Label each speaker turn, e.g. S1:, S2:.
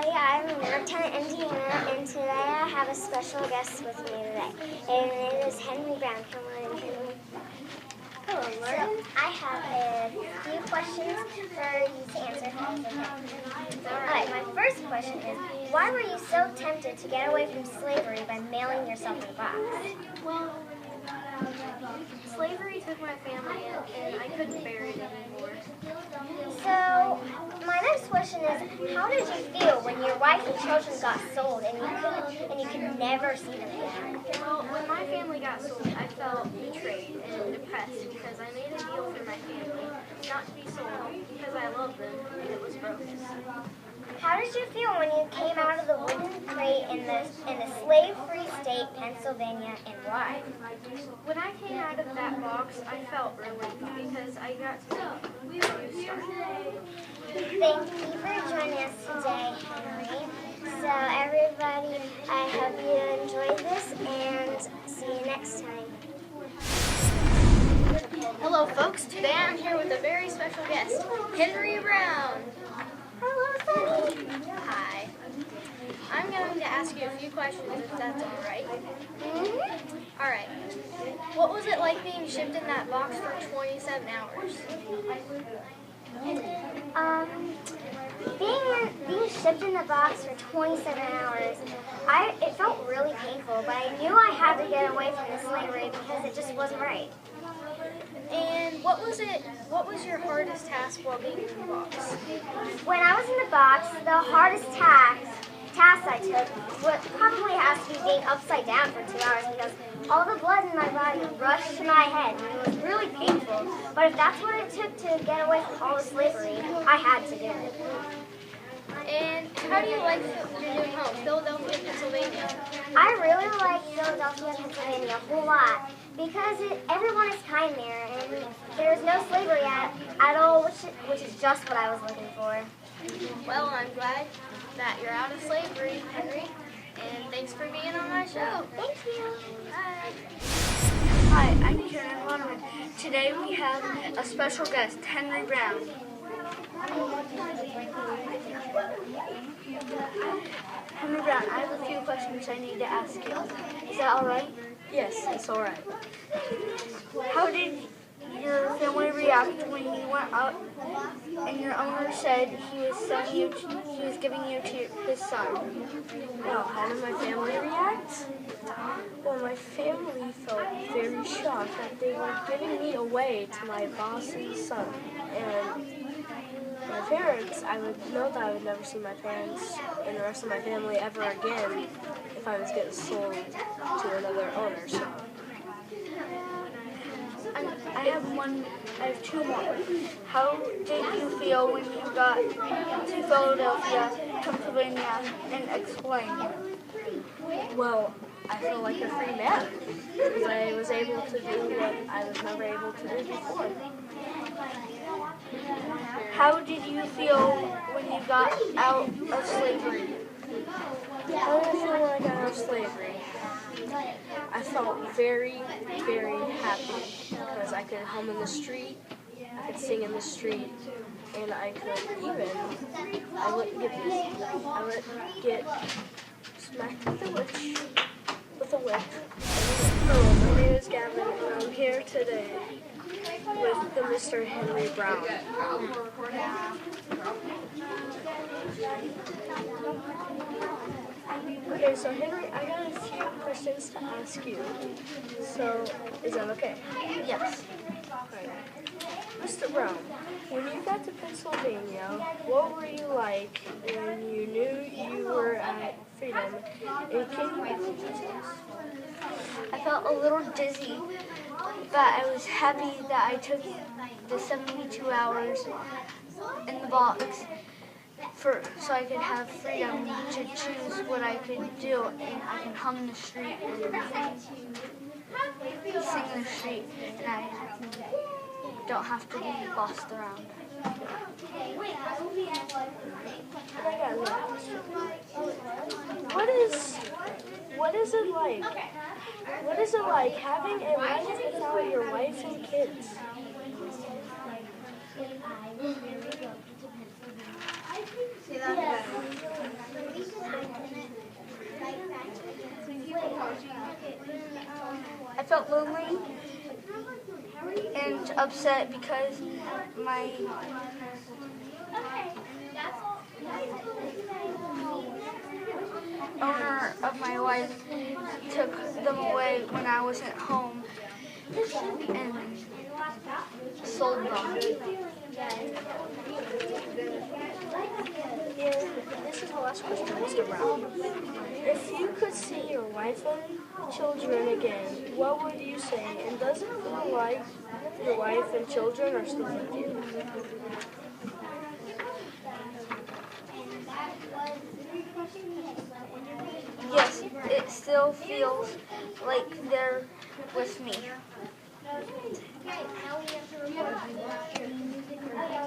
S1: everybody. I'm Lieutenant Indiana, and today I have a special guest with me today. And his name is Henry Brown. Come on in, Henry.
S2: Hello, Lauryn.
S1: So, I have a few questions for you to answer. Alright, my first question is, why were you so tempted to get away from slavery by mailing yourself in a box?
S2: Well, slavery took my family and I couldn't bear it anymore.
S1: So, my next question is, how did you feel when your wife and children got sold and you could never see them again?
S2: Well, when my family got sold, I felt betrayed and depressed because I made a deal for my family not to be sold because I loved them and it was broken.
S1: How did you feel when you came out of the wooden crate in the slave-free state, Pennsylvania, and why?
S2: When I came out of that box, I felt relieved because I got to make a new start.
S1: Thank you for joining us today, Henry. So everybody, I hope you enjoyed this and see you next time.
S2: Hello folks, today I'm here with a very special guest, Henry Brown.
S1: Hello, Sunny.
S2: Hi. I'm going to ask you a few questions if that's alright.
S1: Mm-hmm.
S2: Alright. What was it like being shipped in that box for 27 hours?
S1: Being shipped in the box for 27 hours, it felt really painful, but I knew I had to get away from the slavery because it just wasn't right.
S2: And what was your hardest task while being in the box?
S1: When I was in the box, the hardest task I took would probably have to be being upside down for 2 hours because all the blood in my body rushed to my head and it was really painful. But if that's what it took to get away from all the slavery, I had to do it.
S2: And how do you like your new home, Philadelphia, Pennsylvania?
S1: I really like Philadelphia, Pennsylvania a whole lot because everyone is kind there and there's no slavery at all, which is just what I was looking for.
S2: Well, I'm glad that you're out of slavery, Henry, and thanks for being on my show.
S1: Thank you.
S2: Bye.
S3: Hi, I'm Kiernan Lauryn. Today we have a special guest, Henry Brown. Henry Brown, I have a few questions I need to ask you. Is that all right?
S2: Yes, it's all right.
S3: How did your family react when you went out and your owner said he was giving you to his son?
S4: Well, how did my family react? Well, my family felt very shocked that they were giving me away to my boss's son. And my parents, I would know that I would never see my parents and the rest of my family ever again if I was getting sold to another owner. So.
S3: I have two more. How did you feel when you got to Philadelphia, Pennsylvania, and explain?
S4: Well, I feel like a free man because I was able to do what I was never able to do before.
S3: How did you feel when you got out of slavery?
S4: How did I feel when I got out of slavery? I felt very, very happy because I could hum in the street, I could sing in the street, and I wouldn't get smacked with a whip. Hello, my name is Gavin, and I'm here today with the Mr. Henry Brown. Okay, so Henry, I got a few questions to ask you. So, is that okay?
S2: Yes.
S4: Right. Mr. Brown, when you got to Pennsylvania, what were you like when you knew you were at freedom? And can you give me details?
S3: I felt a little dizzy, but I was happy that I took the 72 hours in the box so I could have freedom to choose what I could do, and I can hum in the street and sing in the street, and I don't have to be bossed around.
S4: I got another question. What is it like having a life without your wife and kids?
S2: See that?
S3: felt lonely and upset because my owner of my life took them away when I wasn't home and sold them.
S4: This is the last question, Mr. Brown. If you could see your wife and children again, what would you say? And does it feel like your wife and children are still with you?
S3: Yes, it still feels like they're with me.